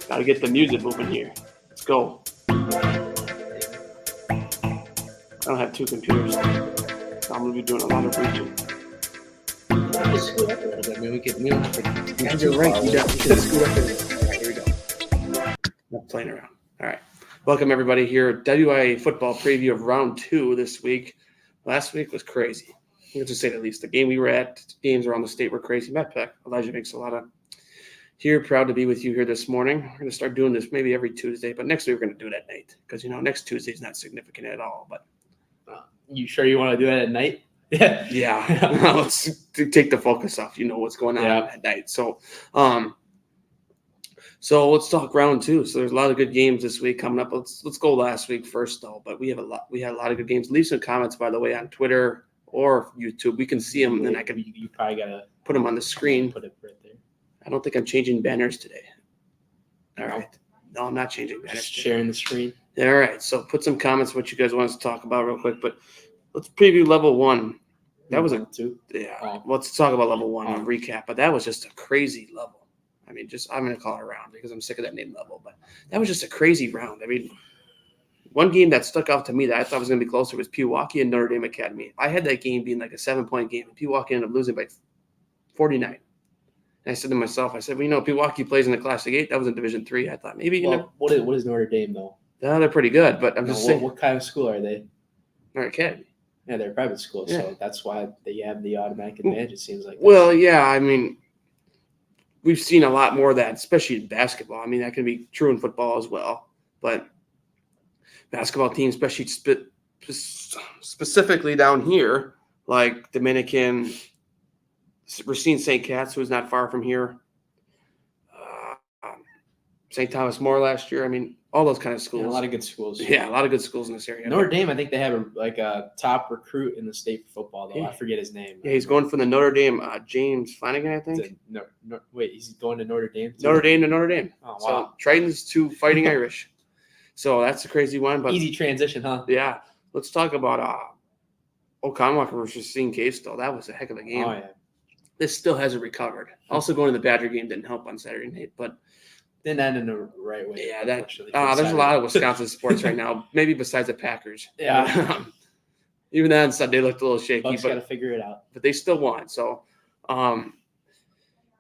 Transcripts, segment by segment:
Gotta get the music moving here. Let's go. I don't have two computers, so I'm gonna be doing a lot of reaching. Just scoot up a little bit. I mean, we could. And you're right. You can scoot up a little bit. All right, here we go. Not playing around. All right. Welcome everybody here. WIAA football preview of round 2 this week. Last week was crazy. Let's just say the least. The game we were at, games around the state were crazy. Met Peck, Elijah Vangsoulatda. Here, proud to be with you here this morning. We're going to start doing this maybe every Tuesday, but next week we're going to do it at night because, next Tuesday is not significant at all. But you sure you want to do that at night? Yeah. Yeah. Let's take the focus off. What's going on at night. So let's talk round 2. So there's a lot of good games this week coming up. Let's go last week first, though. But we had a lot of good games. Leave some comments, by the way, on Twitter or YouTube. We can see them, and then I can. You probably gotta put them on the screen. Put it right there. I don't think I'm changing banners today. All right. No, I'm not changing banners. Just sharing the screen. All right. So put some comments what you guys want us to talk about real quick. But let's preview level 1. That was a 2. Yeah. Oh. Let's talk about level 1 and recap. But that was just a crazy level. I mean, I'm going to call it a round because I'm sick of that name level. But that was just a crazy round. I mean, one game that stuck out to me that I thought was going to be closer was Pewaukee and Notre Dame Academy. I had that game being like a 7-point game. And Pewaukee ended up losing by 49. And I said to myself, Pewaukee plays in the Classic 8. That was in Division 3. I thought maybe, what is Notre Dame, though? They're pretty good. But I'm just saying. What kind of school are they? Notre Academy. Yeah, they're a private school. Yeah. So that's why they have the automatic advantage, it seems like. Well, yeah, I mean, we've seen a lot more of that, especially in basketball. I mean, that can be true in football as well. But basketball teams, especially specifically down here, like Dominican, Racine St. Cat's, who is not far from here, St. Thomas More last year. I mean, all those kind of schools. Yeah, a lot of good schools. Yeah, a lot of good schools in this area. Notre Dame, I think they have a top recruit in the state for football, though. Yeah. I forget his name. Yeah, he's going from the Notre Dame, James Flanagan, I think. Wait, he's going to Notre Dame? Too? Notre Dame to Notre Dame. Oh, wow. So Tritons to Fighting Irish. So that's a crazy one. But easy transition, huh? Yeah. Let's talk about Oconomowoc versus Racine Case, though. That was a heck of a game. Oh, yeah. This still hasn't recovered. Also, going to the Badger game didn't help on Saturday night, but didn't end in the right way. Yeah, there's a lot of Wisconsin sports right now, maybe besides the Packers. Yeah. Even that Sunday looked a little shaky. Bucks got to figure it out. But they still won. So, so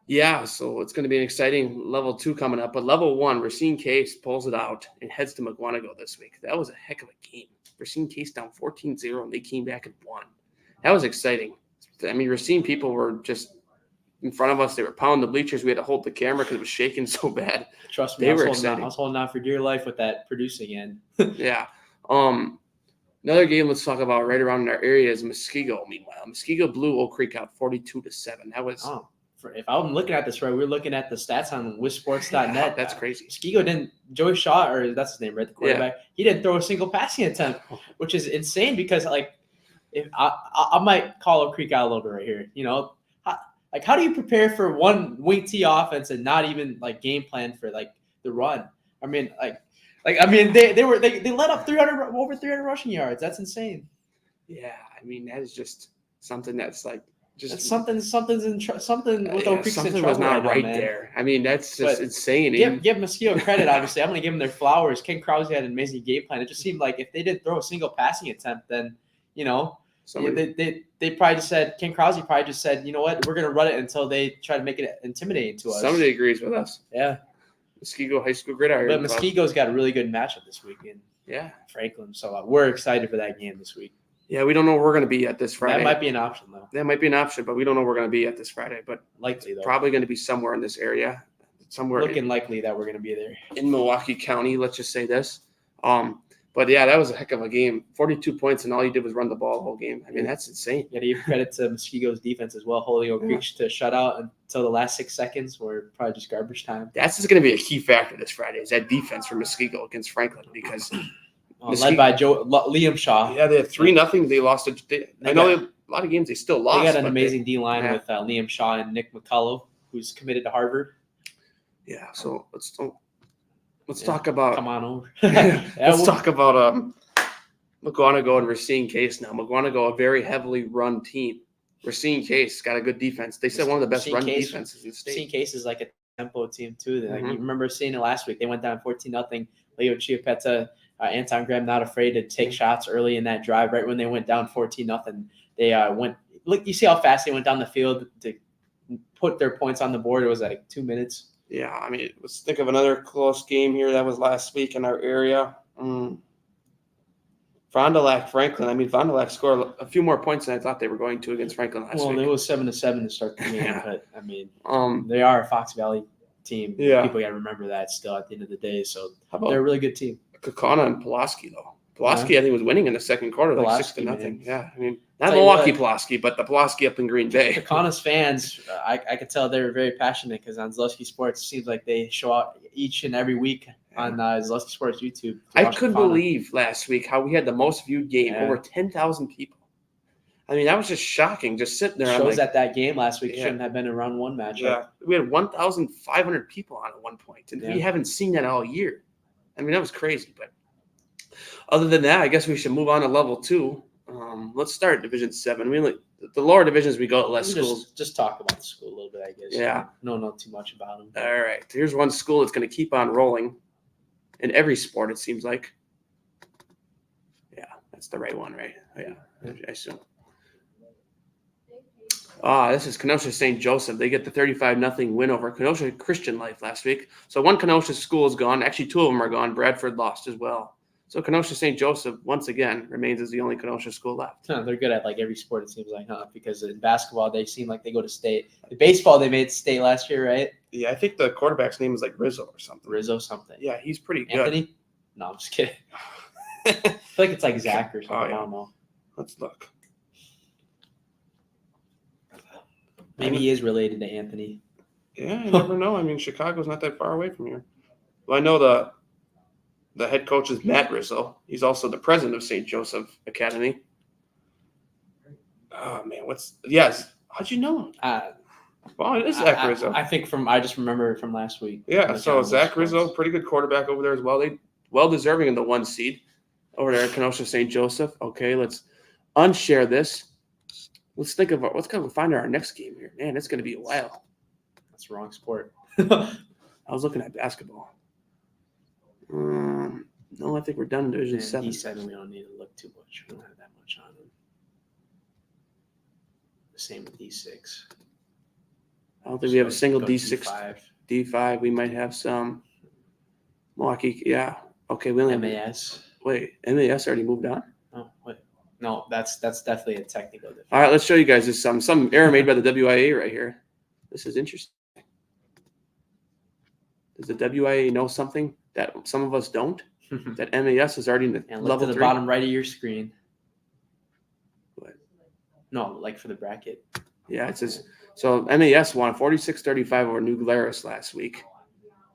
it's going to be an exciting level 2 coming up. But level 1, Racine Case pulls it out and heads to McGuanago this week. That was a heck of a game. Racine Case down 14-0, and they came back and won. That was exciting. I mean, Racine people were just in front of us. They were pounding the bleachers. We had to hold the camera because it was shaking so bad. Trust me, I was holding on for dear life with that producing end. Yeah. Another game let's talk about right around in our area is Muskego. Meanwhile, Muskego blew Oak Creek out 42-7. That was if I'm looking at this right, we're looking at the stats on WISports.net. Yeah, that's crazy. Muskego didn't. Joey Shaw, or that's his name, right? The quarterback. Yeah. He didn't throw a single passing attempt, which is insane because if I might call Oak Creek out a little bit right here. How do you prepare for one wing T offense and not even game plan for the run? I mean, they let up over 300 rushing yards. That's insane. Yeah, I mean that is just something that's something with Oak Creek's something in was trouble not right now, there. I mean that's just insane. Give Muskego credit. Obviously, I'm going to give them their flowers. Ken Krause had an amazing game plan. It just seemed like if they didn't throw a single passing attempt, then they probably just said, Ken Krause probably just said, you know what, we're going to run it until they try to make it intimidating to us. Somebody agrees with us. Yeah. Muskego High School Gridiron. But Muskego's got a really good matchup this weekend. Yeah. Franklin. So we're excited for that game this week. Yeah, we don't know where we're going to be at this Friday. That might be an option, though. That might be an option, but we don't know where we're going to be at this Friday. But likely, though. Probably going to be somewhere in this area. Looking likely that we're going to be there. In Milwaukee County, let's just say this. But yeah, that was a heck of a game. 42 points, and all you did was run the ball the whole game. I mean, that's insane. Yeah, to give credit to Muskego's defense as well, holding Oak Creek to shut out until the last 6 seconds, or probably just garbage time. That's just going to be a key factor this Friday, is that defense for Muskego against Franklin, because led by Liam Shaw. Yeah, they had 3-0. They lost. I know a lot of games they still lost. They got an amazing D-line with Liam Shaw and Nick McCullough, who's committed to Harvard. Yeah, so let's talk about. Come on over. Let's talk about McGuanago and Racine Case now. McGuanago, a very heavily run team. Racine Case got a good defense. They said one of the best run defenses in the state. Racine Case is like a tempo team too. Like Mhm. you remember seeing it last week. They went down 14-0. Leo Chiapetta, Anton Graham not afraid to take shots early in that drive. Right when they went down 14-0, they went. Look, you see how fast they went down the field to put their points on the board. It was like 2 minutes. Yeah, I mean, let's think of another close game here that was last week in our area. Fond du Lac, Franklin. I mean, Fond du Lac scored a few more points than I thought they were going to against Franklin last week. Well, it was 7-7 to start the game, Yeah. but I mean, Um, they are a Fox Valley team. Yeah. People got to remember that still at the end of the day. So how they're a about really good team. Kakana and Pulaski though? Pulaski, I think, was winning in the second quarter, like Pulaski, 6-0. man. Yeah, I mean, not Tell you Milwaukee what. Pulaski, but the Pulaski up in Green Bay. Kakana's fans, I could tell they were very passionate because on Zaleski Sports, it seems like they show out each and every week on Zaleski Sports YouTube. I couldn't believe last week how we had the most viewed game, Yeah. over 10,000 people. I mean, that was just shocking, just sitting there. Shows that game last week Yeah. shouldn't have been a round one matchup. Yeah, we had 1,500 people on at one point, and we Yeah. haven't seen that all year. I mean, that was crazy. But other than that, I guess we should move on to level 2. Let's start Division 7. I mean, like, the lower divisions, we go to less schools. Just talk about the school a little bit, I guess. Yeah. Don't know too much about them. All right, here's one school that's going to keep on rolling in every sport, it seems like. Yeah, that's the right one, right? Yeah, I assume. This is Kenosha St. Joseph. They get the 35-0 win over Kenosha Christian Life last week. So one Kenosha school is gone. Actually, 2 of them are gone. Bradford lost as well. So Kenosha St. Joseph, once again, remains as the only Kenosha school left. They're good at like every sport, it seems like, huh? Because in basketball, they seem like they go to state. In baseball, they made state last year, right? Yeah, I think the quarterback's name is like Rizzo or something. Rizzo something. Yeah, he's pretty good. Anthony? No, I'm just kidding. I feel like it's like Zach or something. Oh, yeah. I don't know. Let's look. Maybe he is related to Anthony. Yeah, you never know. I mean, Chicago's not that far away from here. Well, I know the head coach is Matt Rizzo. He's also the president of St. Joseph Academy. Oh, man, yes. How'd you know him? Well, it is Zach Rizzo. I think I just remember it from last week. Yeah, so Zach Rizzo, pretty good quarterback over there as well. They well deserving in the 1 seed over there at Kenosha St. Joseph. Okay, let's unshare this. Let's think of let's kind of find our next game here. Man, it's going to be a while. That's the wrong sport. I was looking at basketball. No, I think we're done in Division 7. D7, we don't need to look too much. We don't have that much on them. The same with D6. I don't think we have a single Go D6. D5. D5, we might have some. Milwaukee, yeah. Okay, we only have MAS. Wait, MAS already moved on? Oh, wait. No, that's definitely a technical difference. All right, let's show you guys this. Some error made by the WIAA right here. This is interesting. Does the WIAA know something that some of us don't? That MAS is already in the And look level to the 3? bottom right of your screen. What? No, like for the bracket. Yeah, it says so. MAS won 46-35 over New Glarus last week.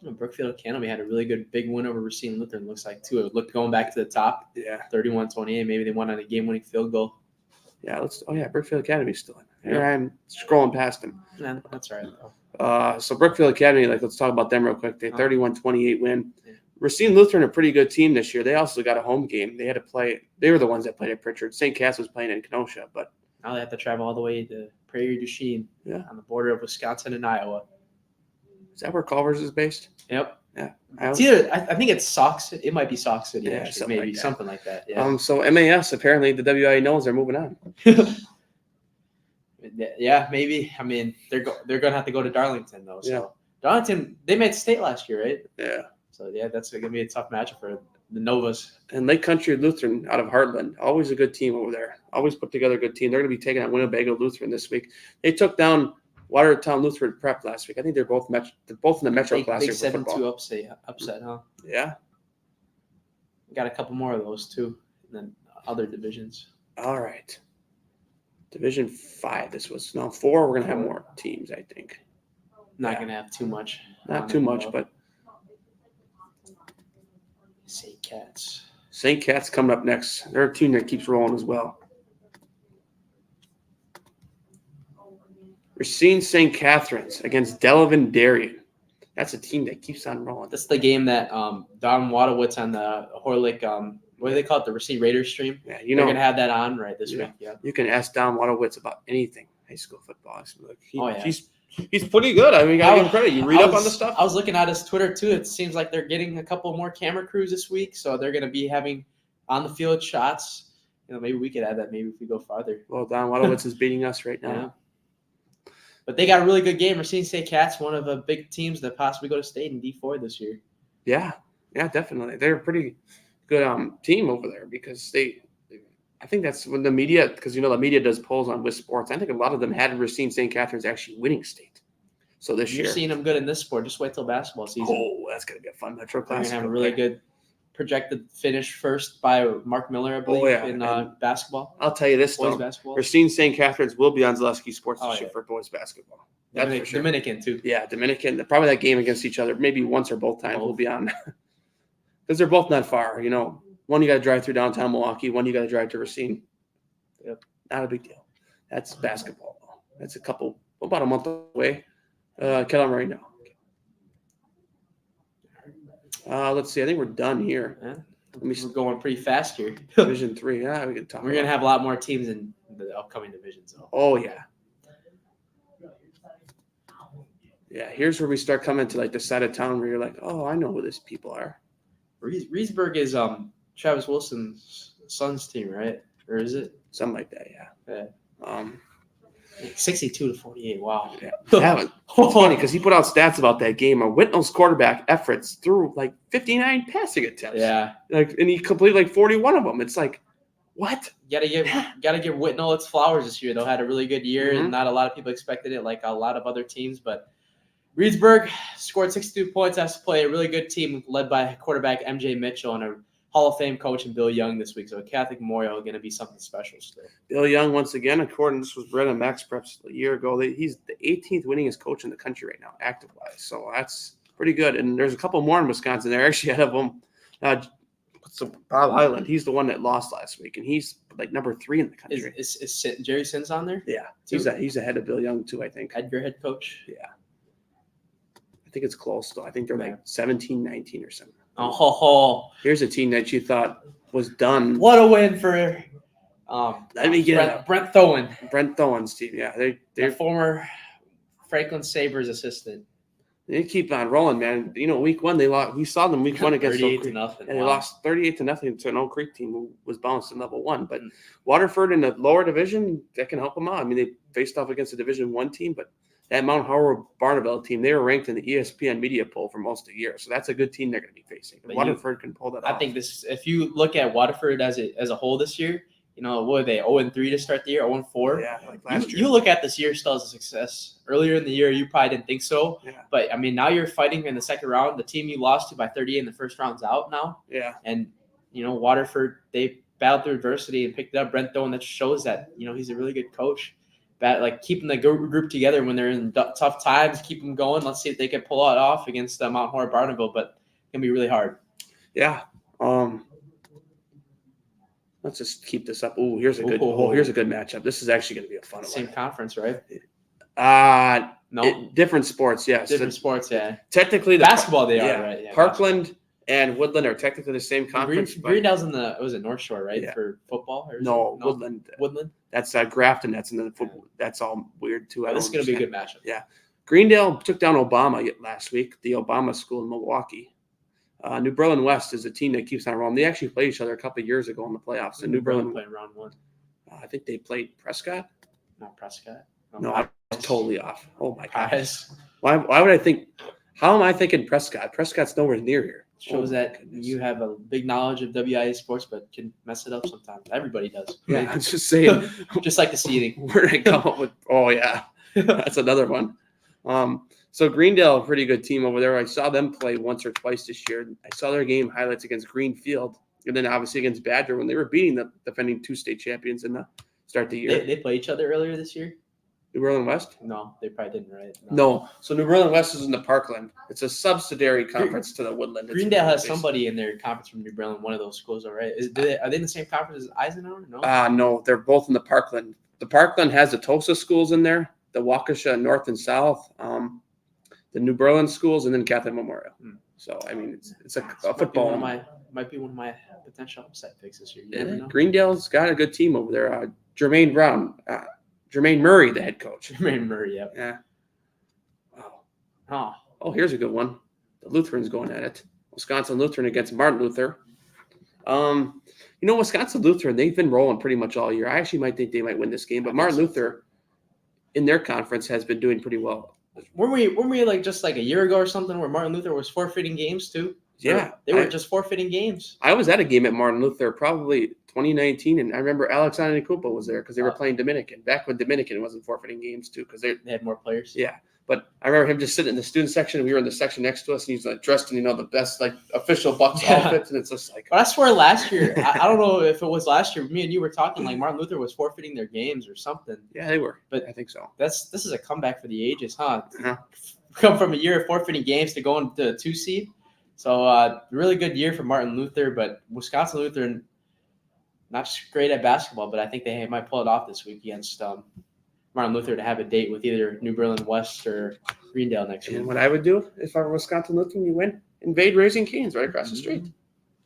Brookfield Academy had a really good big win over Racine Lutheran, looks like, too. It looked going back to the top, Yeah, 31-28. Maybe they won on a game-winning field goal. yeah. Brookfield Academy's still in. Here I am scrolling past them. Yeah, that's all right, though. So Brookfield Academy, let's talk about them real quick. They 31-28 win. Racine Lutheran, a pretty good team this year. They also got a home game. They had to play. They were the ones that played at Pritchard. St. Cass was playing in Kenosha, but Now they have to travel all the way to Prairie du Chien, Yeah. on the border of Wisconsin and Iowa. is that where Culver's is based? Yep. Yeah. It's either, I think it's Sauk City. It might be Sauk City, Yeah, actually. something Maybe like that. something like that. Yeah. So MAS, apparently the WIA knows they're moving on. Yeah, maybe. I mean, they're going to have to go to Darlington, though. So Yeah. Darlington, they made state last year, right? Yeah. So, yeah, that's going to be a tough matchup for the Novas. And Lake Country Lutheran out of Heartland, always a good team over there. Always put together a good team. They're going to be taking on Winnebago Lutheran this week. They took down Watertown Lutheran Prep last week. I think they're both in the Metro Classic Big for football. 7-2 upset, huh? Yeah. Got a couple more of those, too, and then other divisions. All right. Division 5. This was 4. We're gonna have more teams, I think. Not Yeah. going to have too much. Not on too it, much, though. but St. Cat's. St. Cat's coming up next. They're a team that keeps rolling as well. Racine St. Catherine's against Delavan Darien. That's a team that keeps on rolling. That's the game that Don Wadowitz on the Horlick, what do they call it, the Racine Raiders stream? Yeah, They're going to have that on this Yeah. week. Yeah. You can ask Don Wadowitz about anything high school football. Like, Oh, yeah. He's He's pretty good. I mean, gotta give him credit. You read up on the stuff. I was looking at his Twitter too. It seems like they're getting a couple more camera crews this week, so they're going to be having on the field shots. Maybe we could add that. Maybe if we go farther. Well, Don Wadowitz is beating us right now. Yeah. But they got a really good game. Racine State Cats, one of the big teams that possibly go to state in D4 this year. Yeah, definitely. They're a pretty good team over there because I think that's when the media, because the media does polls on WIS Sports. I think a lot of them had Racine St. Catherine's actually winning state. So this year, you're seeing them good in this sport. Just wait till basketball season. Oh, that's gonna be a fun Metro Classic. They're gonna have a really good projected finish first by Mark Miller, I believe, in basketball. I'll tell you this, boys though. Basketball. Racine St. Catherine's will be on Zaleski Sports this year for boys basketball. That's for sure. Dominican, too. Yeah, Dominican. Probably that game against each other, maybe once or both times will be on. Because they're both not far. One you got to drive through downtown Milwaukee, one you got to drive to Racine. Yep. Not a big deal. That's basketball. That's about a month away. Kettle right now. Let's see. I think we're done here. Yeah. We're going pretty fast here. Division 3. Yeah, we can talk. We're going to have a lot more teams in the upcoming divisions. Though. Oh, yeah. Yeah, here's where we start coming to the side of town where you're like, oh, I know who these people are. Reesburg is Travis Wilson's son's team, right? Or is it? Something like that, yeah. 62-48. Wow. Yeah. It's funny because he put out stats about that game. Whitnell's quarterback efforts threw 59 passing attempts. Yeah. And he completed 41 of them. It's like, what? Gotta give Whitnell its flowers this year. They had a really good year, and not a lot of people expected it, like a lot of other teams. But Reedsburg scored 62 points. Has to play a really good team led by quarterback MJ Mitchell and a Hall of Fame coach in Bill Young this week. So a Catholic Memorial is going to be something special still. Bill Young, once again, this was read on Max Preps a year ago. He's the 18th winningest coach in the country right now, active-wise. So that's pretty good. And there's a couple more in Wisconsin. They're actually ahead of them. Bob Highland, he's the one that lost last week, and he's number 3 in the country. Is Jerry Sins on there? Yeah. He's ahead of Bill Young, too, I think. Edgar head coach? Yeah. I think it's close, though. I think they're 17, 19 or something. Here's a team that you thought was done. What a win for Brent Thoen. Brent Thoen's team, yeah. They're former Franklin Sabres assistant. They keep on rolling, man. Week 1 they lost. We saw them week 1 against Oak Creek, and they lost 38-0 to an Oak Creek team who was bounced in level 1. But Waterford in the lower division, that can help them out. I mean, they faced off against a Division 1 team, but that Mount Howard Barnabelle team, they were ranked in the ESPN media poll for most of the year. So that's a good team they're going to be facing. Waterford can pull that off. I think if you look at Waterford as a whole this year, what were they, 0-3 to start the year, 0-4? Yeah, last year. You look at this year still as a success. Earlier in the year, you probably didn't think so. Yeah. But, now you're fighting in the second round. The team you lost to by 38 in the first round's out now. Yeah. And, Waterford, they battled through adversity and picked it up. Brent Thoen, that shows that, he's a really good coach. Keeping the group together when they're in tough times, keep them going. Let's see if they can pull it off against Mount Horeb Barnabelle, but it's going to be really hard. Yeah. Let's just keep this up. Here's a good matchup. This is actually going to be a fun one. Same conference, right? No. Different sports, yes. Different sports, yeah. Technically, basketball they are, right? Yeah, Parkland and Woodland are technically the same conference. Greendale's in North Shore, right? Yeah. For football? No, Woodland. Woodland? That's Grafton. That's in the football. That's all weird, too. This is going to be a good matchup. Yeah. Greendale took down Obama last week, the Obama school in Milwaukee. New Berlin West is a team that keeps on rolling. They actually played each other a couple of years ago in the playoffs. And New Berlin played round 1. I think they played Prescott. Not Prescott. No, I'm totally off. Oh, my gosh. Why would I think – how am I thinking Prescott? Prescott's nowhere near here. Shows that you have a big knowledge of WIAA sports, but can mess it up sometimes. Everybody does. Yeah, I'm just saying. Just like the seeding. Where did I come up with – oh, yeah. That's another one. So Greendale, a pretty good team over there. I saw them play once or twice this year. I saw their game highlights against Greenfield and then obviously against Badger when they were beating the defending 2 state champions in the start of the year. They played each other earlier this year? New Berlin West? No, they probably didn't, right? No. So New Berlin West is in the Parkland. It's a subsidiary conference to the Woodland. Greendale has somebody in their conference from New Berlin, one of those schools, all right? Are they in the same conference as Eisenhower? No? No, they're both in the Parkland. The Parkland has the Tulsa schools in there, the Waukesha North and South, the New Berlin schools, and then Catholic Memorial. So, I mean, it's a football. Might be one of my potential upset picks this year. Greendale's got a good team over there. Jermaine Murray, the head coach. Jermaine Murray, yeah. Oh, here's a good one. The Lutherans going at it. Wisconsin Lutheran against Martin Luther. Wisconsin Lutheran, they've been rolling pretty much all year. I actually might think they might win this game, but Martin Luther in their conference has been doing pretty well. Weren't we like just like a year ago or something where Martin Luther was forfeiting games too? Yeah. They were just forfeiting games. I was at a game at Martin Luther probably 2019, and I remember Alexander Kupa was there because they were playing Dominican. Back when Dominican wasn't forfeiting games too because they had more players. Yeah. But I remember him just sitting in the student section, and we were in the section next to us, and he's like dressed in, the best like official Bucks outfits, and it's just like. But I swear last year, I don't know if it was last year, me and you were talking like Martin Luther was forfeiting their games or something. Yeah, they were. But I think so. This is a comeback for the ages, huh? Uh-huh. Come from a year of forfeiting games to going to a 2 seed. So really good year for Martin Luther, but Wisconsin Lutheran not just great at basketball, but I think they might pull it off this week against Martin Luther to have a date with either New Berlin West or Greendale next week. And what I would do if I were Wisconsin Lutheran, you win, invade Raising Cane's right across the street.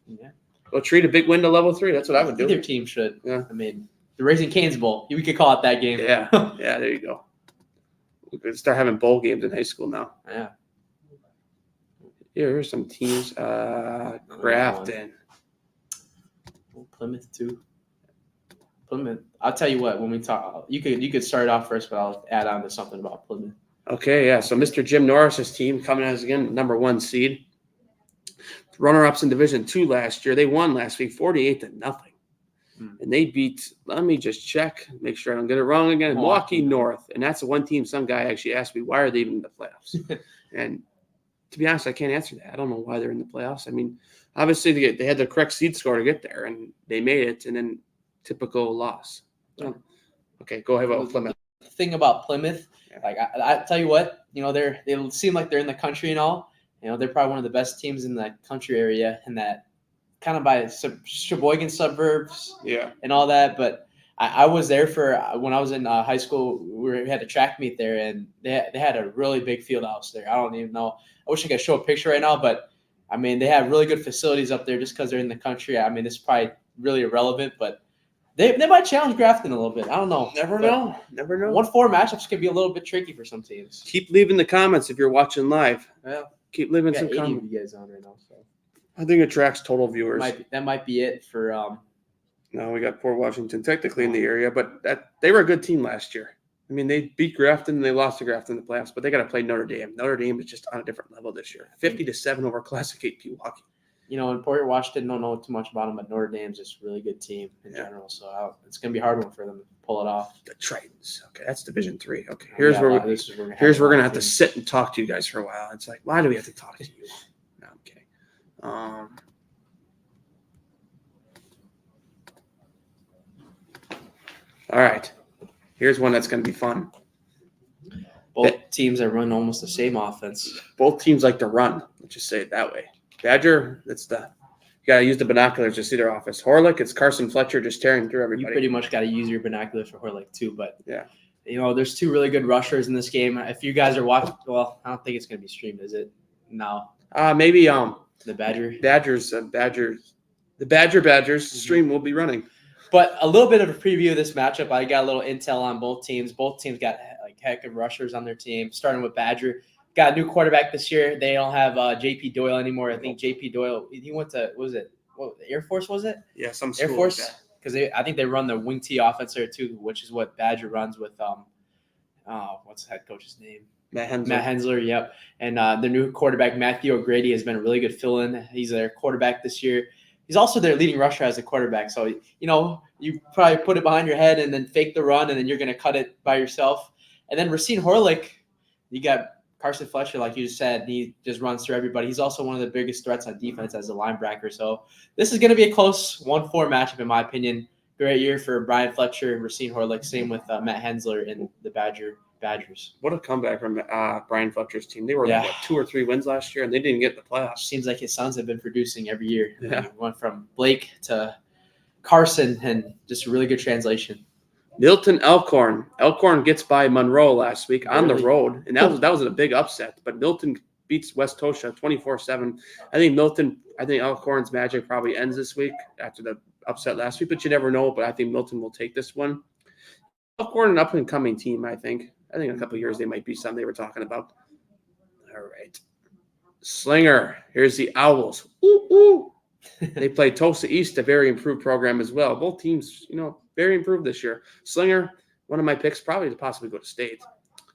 Yeah. Go treat a big win to level 3. That's what I would do. Either team should. Yeah. I mean, the Raising Cane's Bowl. We could call it that game. Yeah. Yeah, there you go. We could start having bowl games in high school now. Yeah. Here's some teams. Grafton. Plymouth too. Plymouth. I'll tell you what. When we talk, you could start off first, but I'll add on to something about Plymouth. Okay, yeah. So Mr. Jim Norris's team coming as again number 1 seed. Runner-ups in Division 2 last year. They won last week 48-0. And they beat, let me just check, make sure I don't get it wrong again, Milwaukee North. And that's the one team some guy actually asked me, why are they even in the playoffs? And to be honest, I can't answer that. I don't know why they're in the playoffs. I mean, obviously they had the correct seed score to get there, and they made it, and then typical loss. Okay, go ahead about Plymouth. The thing about Plymouth, like I tell you what, they seem like they're in the country and all. They're probably one of the best teams in that country area, and that kind of by Sheboygan suburbs, and all that. But I was there for when I was in high school. We had a track meet there, and they had a really big field house there. I don't even know. I wish I could show a picture right now, but I mean they have really good facilities up there just because they're in the country. I mean this is probably really irrelevant, but they might challenge Grafton a little bit. I don't know. Never know. 1-4 matchups can be a little bit tricky for some teams. Keep leaving the comments if you're watching live. Yeah. Keep leaving some 80 comments. of you guys on right now, so I think it tracks total viewers. That might be it for. No, we got Port Washington technically in the area, but they were a good team last year. I mean, they beat Grafton and they lost to Grafton in the playoffs, but they got to play Notre Dame. Notre Dame is just on a different level this year. 50-7 over Classic 8 Pewaukee. And Port Washington don't know too much about them, but Notre Dame's just a really good team in general. So it's going to be a hard one for them to pull it off. The Tritons. Okay, that's Division 3. Okay, here's where we're going to have to sit and talk to you guys for a while. It's like, why do we have to talk to you? No, I'm kidding. All right. Here's one that's going to be fun. Both teams are running almost the same offense. Both teams like to run. Let's just say it that way. Badger, you got to use the binoculars to see their offense. Horlick, it's Carson Fletcher just tearing through everybody. You pretty much got to use your binoculars for Horlick too. But, yeah. There's 2 really good rushers in this game. If you guys are watching, well, I don't think it's going to be streamed, is it? No. Maybe the Badgers. The Badgers stream will be running. But a little bit of a preview of this matchup. I got a little intel on both teams. Both teams got like heck of rushers on their team. Starting with Badger, got a new quarterback this year. They don't have J.P. Doyle anymore. I think J.P. Doyle. He went to Air Force was it? Yeah, some Air school Force. Like that. Because I think they run the wing T offense there too, which is what Badger runs with. What's the head coach's name? Matt Hensler, yep. And the new quarterback Matthew O'Grady has been a really good fill-in. He's their quarterback this year. He's also their leading rusher as a quarterback. So, you probably put it behind your head and then fake the run, and then you're going to cut it by yourself. And then Racine Horlick, you got Carson Fletcher, like you just said. He just runs through everybody. He's also one of the biggest threats on defense as a linebacker. So this is going to be a close 1-4 matchup, in my opinion. Great year for Brian Fletcher and Racine Horlick. Same with Matt Hensler and the Badgers. What a comeback from Brian Fletcher's team. They were 2 or 3 wins last year, and they didn't get the playoffs. Seems like his sons have been producing every year. Yeah. He went from Blake to Carson, and just a really good translation. Milton Elkhorn. Elkhorn gets by Monroe last week on the road, and that was a big upset. But Milton beats West Tosha 24-7. I think Elkhorn's magic probably ends this week after the upset last week, but you never know. But I think Milton will take this one. Elkhorn, an up-and-coming team, I think. In a couple of years they might be some they were talking about. All right. Slinger. Here's the Owls. Ooh, ooh. They play Tulsa East, a very improved program as well. Both teams, very improved this year. Slinger, one of my picks, probably to possibly go to state.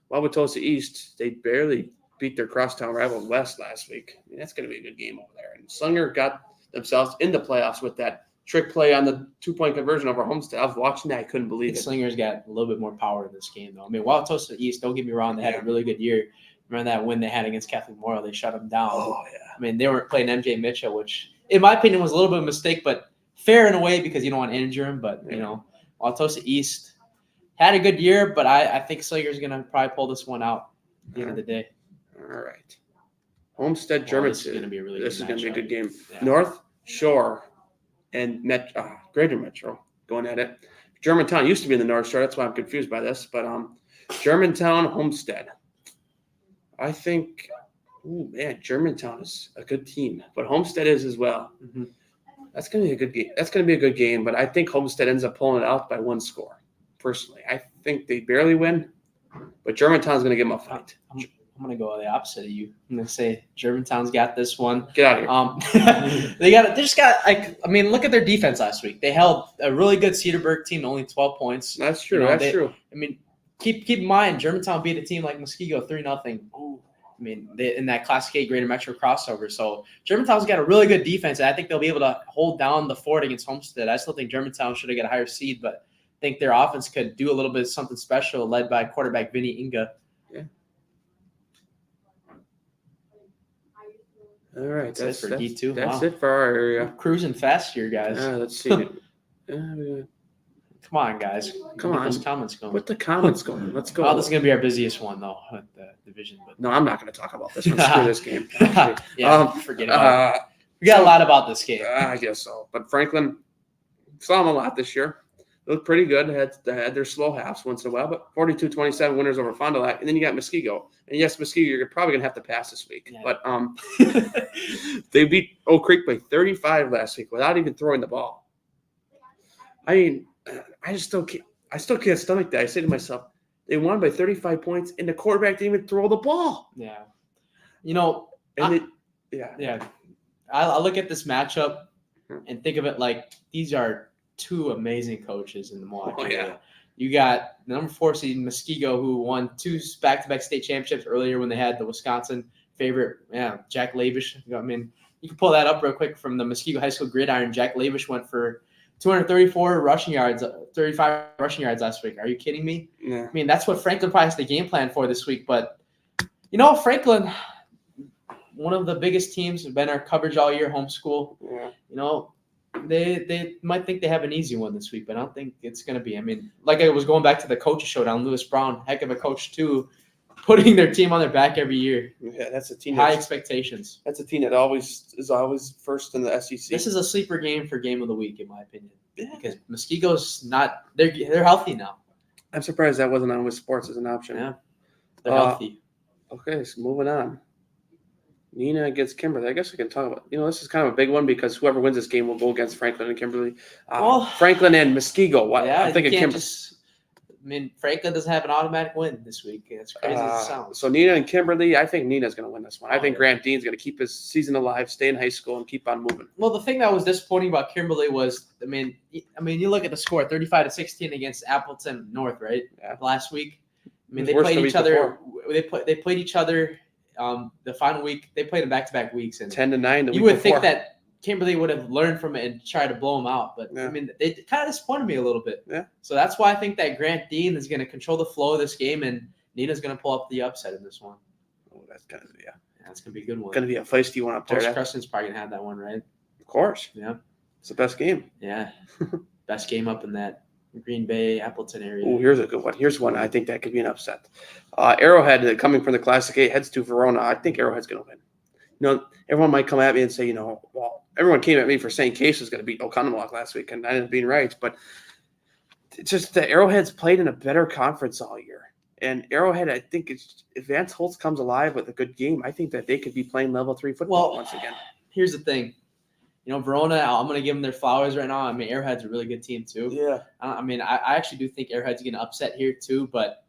While with Tulsa East, they barely beat their crosstown rival West last week. I mean, that's going to be a good game over there. And Slinger got themselves in the playoffs with that trick play on the 2-point conversion over Homestead. I was watching that. I couldn't believe it. Slinger's got a little bit more power in this game, though. I mean, while Tulsa East, don't get me wrong, they had a really good year. Remember that win they had against Catholic Memorial? They shut them down. Oh, yeah. I mean, they weren't playing MJ Mitchell, which, in my opinion, was a little bit of a mistake, but fair in a way because you don't want to injure him. But, while Tulsa East had a good year, but I think Slinger's going to probably pull this one out at the end of the day. All right. Homestead, German. This is going to be a really This is going to be a good game. Yeah. North Shore and Greater Metro going at it. Germantown used to be in the North Shore. That's why I'm confused by this. But Germantown, Homestead. I think, Germantown is a good team, but Homestead is as well. Mm-hmm. That's going to be a good game. That's going to be a good game, but I think Homestead ends up pulling it out by 1 score. Personally, I think they barely win, but Germantown's going to give them a fight. I'm going to go the opposite of you. I'm going to say Germantown's got this one. Get out of here. They just got look at their defense last week. They held a really good Cedarburg team to only 12 points. That's true. That's true. I mean, keep in mind, Germantown beat a team like Muskego 3-0. I mean, in that Classic A Greater Metro crossover. So Germantown's got a really good defense, and I think they'll be able to hold down the fort against Homestead. I still think Germantown should have got a higher seed, but I think their offense could do a little bit of something special, led by quarterback Vinny Inga. Yeah. All right, that's it for D2. That's it for our area. We're cruising fast here, guys. Let's see. Come on, guys. Come on. Those comments going. Put the comments going. Let's go. Oh, this is going to be our busiest one, though, at the division. But no, I'm not going to talk about this one. Screw this game. Forget about it. We got a lot about this game. I guess so. But Franklin, saw them a lot this year. They looked pretty good. They had their slow halves once in a while, but 42-27 winners over Fond du Lac. And then you got Muskego. And yes, Muskego, you're probably going to have to pass this week. Yeah. But they beat Oak Creek by 35 last week without even throwing the ball. I mean, I still can't stomach that. I say to myself, they won by 35 points, and the quarterback didn't even throw the ball. Yeah. I look at this matchup and think of it like these are two amazing coaches in the Milwaukee area. You got the number 4 seed Muskego, who won 2 back-to-back state championships earlier when they had the Wisconsin favorite, Jack Lavish. I mean, you can pull that up real quick from the Muskego High School Gridiron. Jack Lavish went for 234 rushing yards, 35 rushing yards last week. Are you kidding me? Yeah. I mean, that's what Franklin probably has the game plan for this week. But, Franklin, one of the biggest teams, have been our coverage all year, homeschool. Yeah. They might think they have an easy one this week, but I don't think it's going to be. I mean, like I was going back to the coaches showdown, Lewis Brown, heck of a coach too, putting their team on their back every year. Yeah, that's a team. High expectations. That's a team that is always first in the SEC. This is a sleeper game for game of the week, in my opinion. Yeah. Because Muskego's not – they're healthy now. I'm surprised that wasn't on with sports as an option. Yeah, they're healthy. Okay, so moving on. Neenah against Kimberly. I guess we can talk about, this is kind of a big one because whoever wins this game will go against Franklin and Kimberly. Franklin and Muskego. I think Franklin doesn't have an automatic win this week. As crazy as it sounds. So Neenah and Kimberly, I think Neenah's going to win this one. I think Grant Dean's going to keep his season alive, stay in high school, and keep on moving. Well, the thing that was disappointing about Kimberly was, you look at the score, 35-16 against Appleton North, right? Yeah. Last week. They played each other. They played each other. The final week, they played in back-to-back weeks, and 10-9. You would think that Kimberly would have learned from it and tried to blow them out, but they kind of disappointed me a little bit. Yeah. So that's why I think that Grant Dean is going to control the flow of this game, and Neenah's going to pull up the upset in this one. Oh, that's gonna be that's gonna be a good one. Going to be a feisty one up there. Coach Creston's probably going to have that one, right? Of course. Yeah. It's the best game. Yeah. Best game up in that Green Bay, Appleton area. Oh, here's a good one. Here's one I think that could be an upset. Arrowhead, coming from the Classic A, heads to Verona. I think Arrowhead's going to win. Everyone might come at me and say, everyone came at me for saying Case was going to beat Oconomowoc last week, and I ended up being right. But it's just the Arrowhead's played in a better conference all year. And Arrowhead, I think, if Vance Holtz comes alive with a good game, I think that they could be playing level 3 football once again. Here's the thing. Verona, I'm going to give them their flowers right now. Arrowhead's a really good team too. Yeah. I actually do think Arrowhead's going to upset here too, but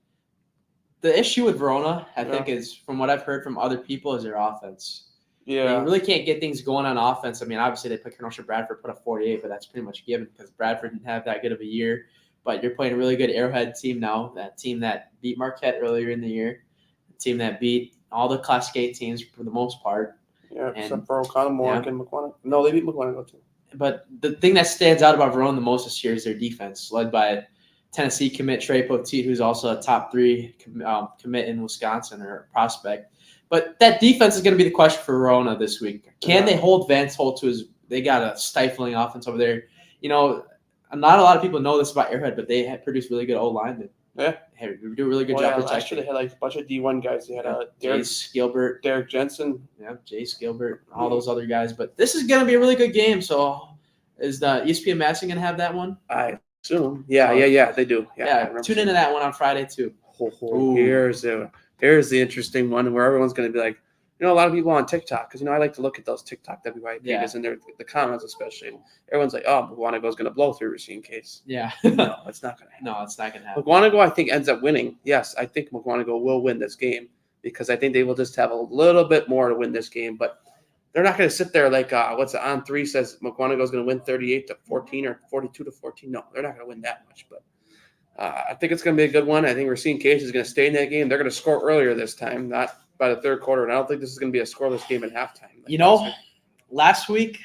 the issue with Verona, I think, is from what I've heard from other people, is their offense. Yeah. You really can't get things going on offense. I mean, obviously they put Kenosha Bradford put up 48, but that's pretty much given because Bradford didn't have that good of a year. But you're playing a really good Arrowhead team now, that team that beat Marquette earlier in the year, the team that beat all the Class A teams for the most part. Yeah, except for Oconomowoc and McWanago. No, they beat McWanago too. But the thing that stands out about Verona the most this year is their defense, led by Tennessee commit Trey Poteet, who's also a top 3 commit in Wisconsin or prospect. But that defense is going to be the question for Verona this week. Can they hold Vance Holt to his – they got a stifling offense over there. You know, not a lot of people know this about Arrowhead, but they have produced really good O-linemen. Yeah. They do a really good job protecting. Last year they had like a bunch of D1 guys. They had Jace Gilbert. Derek Jensen. Yeah, Jace Gilbert, all those other guys. But this is going to be a really good game. So is the ESPN Madison going to have that one? I assume. Yeah, they do. Yeah, tune into that one on Friday too. Here's the interesting one where everyone's going to be like, you know, a lot of people on TikTok, because, you know, I like to look at those TikTok WIAA pages and the comments especially. And everyone's like, oh, McWanago's going to blow through Racine Case. Yeah. No, it's not going to happen. No, it's not going to happen. McWanago, I think, ends up winning. Yes, I think McWanago will win this game because I think they will just have a little bit more to win this game. But they're not going to sit there like what's it, on 3 says McWanago's going to win 38-14 or 42-14. No, they're not going to win that much. But I think it's going to be a good one. I think Racine Case is going to stay in that game. They're going to score earlier this time, not by the third quarter. And I don't think this is going to be a scoreless game at halftime. You know, last week,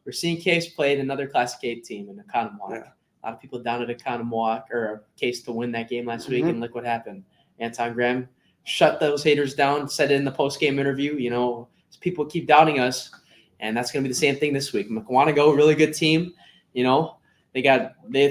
Racine Case played another Class A team in Oconomowoc. Yeah. A lot of people down at Oconomowoc or Case to win that game last week, and look what happened. Anton Graham shut those haters down, said it in the post-game interview, you know, people keep doubting us, and that's going to be the same thing this week. McWanago, really good team. You know, they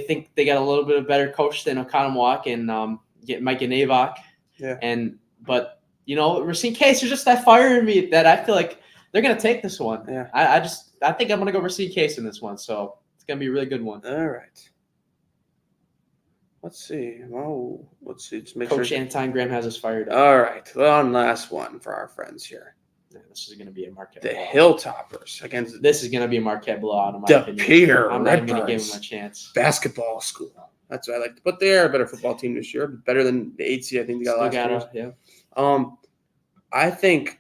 think they got a little bit of better coach than Oconomowoc and get Mike Navok. Yeah. But you know, Racine Case, there's just that fire in me that I feel like they're going to take this one. Yeah. I think I'm going to go Racine Case in this one, so it's going to be a really good one. All right. Let's see. Well, let's see. Just make Coach sure. Anton Graham has us fired up. All right. One last one for our friends here. Yeah, this is going to be a Marquette. The blowout. Hilltoppers against This is going to be a Marquette blowout, in my the opinion. Peter I'm not even going to give Redbirds them a chance. basketball school. That's what I like to put there. A better football team this year. Better than the 8 seed I think they got last year. Yeah. I think,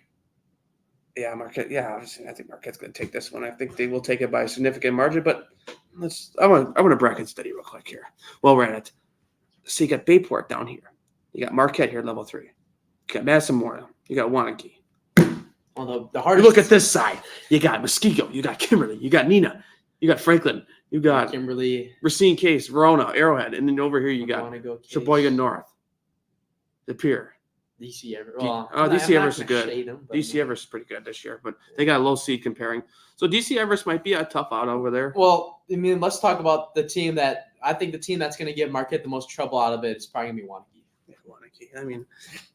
Marquette. Yeah, obviously, I think Marquette's going to take this one. I think they will take it by a significant margin. But I want to bracket study real quick here. Well, we're at it. So you got Bayport down here. You got Marquette here, level 3. You got Madison Memorial. You got Wanakee. Well, the You hardest. look at this side. You got Muskego. You got Kimberly. You got Nina. You got Franklin. You got Kimberly, Racine Case, Verona, Arrowhead, and then over here you got Case, Sheboygan North, the Pier. DC Everest. DC Everest is good. DC Everest is pretty good this year, but they got a low seed comparing. So DC Everest might be a tough out over there. Well, I mean, let's talk about the team that I think the team that's going to give Marquette the most trouble out of it is probably going to be Wanakee. Yeah, Wanakee. I mean,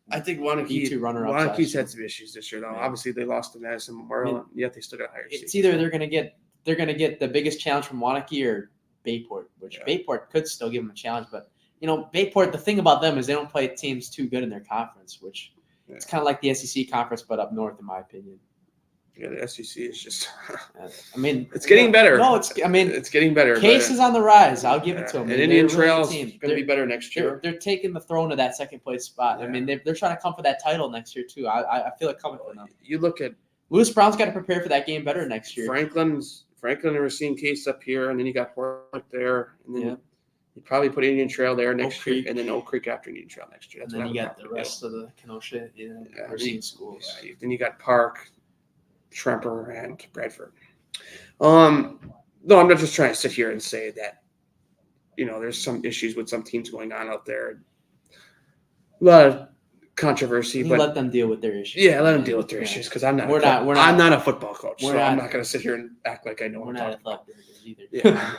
I think Wanakee's had some issues this year, though. Yeah. Obviously, they lost to Madison Memorial, and yet they still got a higher seed. It's either they're going to get the biggest challenge from Wanakee or Bayport, which Bayport could still give them a challenge, but you know, Bayport. The thing about them is they don't play teams too good in their conference, which it's kind of like the SEC conference, but up north, in my opinion. Yeah, the SEC is just. I mean, it's getting better. No, it's getting better. Case is on the rise. I'll give it to them. And Indian Trail's going to be better next year. They're taking the throne to that second place spot. Yeah. I mean, they're trying to come for that title next year too. I feel it coming for them. You look at Lewis Brown's got to prepare for that game better next year. Franklin and Racine Case up here, and then you got Portland there, and then you probably put Indian Trail there next year, and then Oak Creek after Indian Trail next year. That's and then you got the rest of the Kenosha Racine schools. Yeah, then you got Park, Tremper, and Bradford. No, I'm not just trying to sit here and say that, you know, there's some issues with some teams going on out there. A lot of controversy, but let them deal with their issues. Yeah, let them deal with their issues because I'm not a football coach, so I'm not going to sit here and act like I know what I'm talking about. Either. Yeah.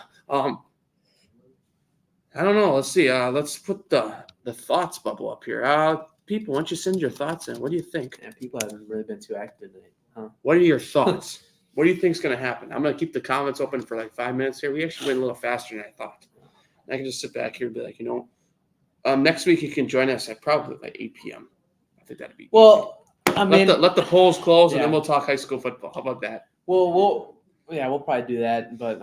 I don't know. Let's see. Let's put the thoughts bubble up here. People, why don't you send your thoughts in? What do you think? Yeah, people haven't really been too active today. Huh? What are your thoughts? What do you think is going to happen? I'm going to keep the comments open for like 5 minutes here. We actually went a little faster than I thought. And I can just sit back here and be like, you know, next week you can join us at probably like 8 p.m. I think that'd be well. Easy. I mean, let the polls close and then we'll talk high school football. How about that? Well, we'll probably do that, but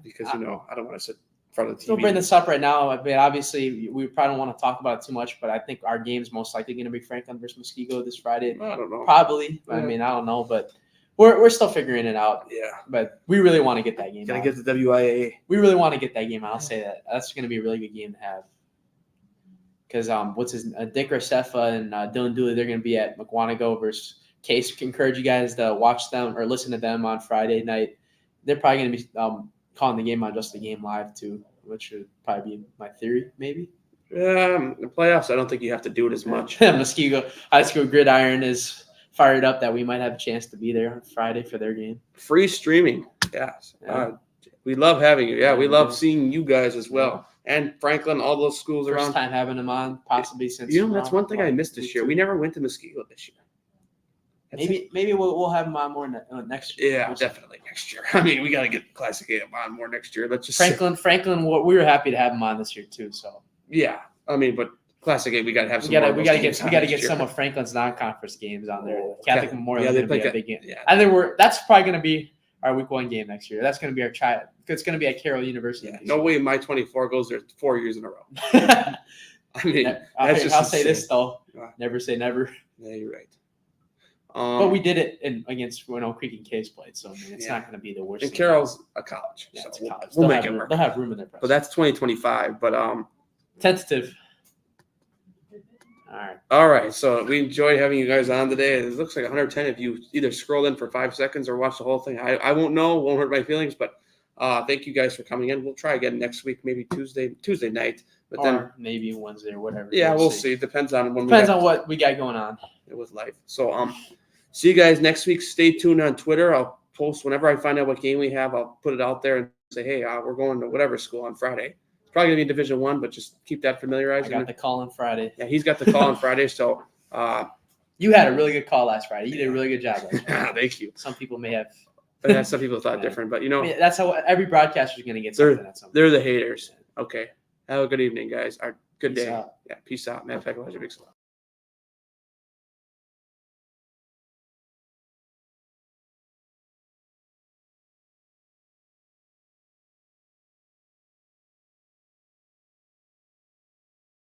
because you know I don't want to sit front of the TV. We'll bring this up right now. I mean, obviously, we probably don't want to talk about it too much, but I think our game's most likely going to be Franklin versus Muskego this Friday. I don't know. Probably. Yeah. I mean, I don't know, but we're still figuring it out. Yeah. But we really want to get that game Gotta out. get the WIAA. We really want to get that game out. I'll say that. That's going to be a really good game to have. Because Dick Racefa and Dylan Dooley, they're going to be at McWanago versus Case. Encourage you guys to watch them or listen to them on Friday night. They're probably going to be calling the game on Just the Game Live too, which would probably be my theory, maybe. The playoffs, I don't think you have to do it as much. Muskego High School Gridiron is fired up that we might have a chance to be there on Friday for their game. Free streaming. Yes. Yeah. We love having you. Yeah, we love do. seeing you guys as well. And Franklin, all those schools First around. time having them on, possibly since. That's one thing I missed this year. We never went to Muskego this year. Maybe we'll have them on more next year. Yeah, definitely next year. I mean, we got to get Classic A on more next year. Let's just Franklin. We were happy to have them on this year too. So yeah, I mean, but Classic A, we got to have some. We got to get some of Franklin's non-conference games on there. Catholic Memorial is going to be a big game. Yeah. I think that's probably going to be our week 1 game next year. That's going to be our try. It's going to be at Carroll University. Yeah, no way my 24 goes there 4 years in a row. I mean, I'll say this though. Never say never. Yeah, you're right. But we did it against Creek and Case played, so I mean, it's not going to be the worst. And Carroll's a college. Yeah, so it's a college. We'll make it work. They'll have room in their press. But that's 2025. But tentative. All right. So we enjoyed having you guys on today. It looks like 110 if you either scroll in for 5 seconds or watch the whole thing. I won't know. Won't hurt my feelings. But thank you guys for coming in. We'll try again next week, maybe Tuesday night. But then maybe Wednesday or whatever. Yeah, we'll see. Depends on when. Depends on what we got going on with life. So see you guys next week. Stay tuned on Twitter. I'll post whenever I find out what game we have. I'll put it out there and say, hey, we're going to whatever school on Friday. It's probably gonna be Division I, but just keep that familiarized. I got the call on Friday. Yeah, he's got the call on Friday. So you had a really good call last Friday. You did a really good job last Friday. Thank you. Some people may have. But some people thought different, but that's how every broadcaster is going to get something at some point. They're the haters. Okay. Have a good evening, guys. Good Peace day. out. Yeah. Peace out, man. Peck, Big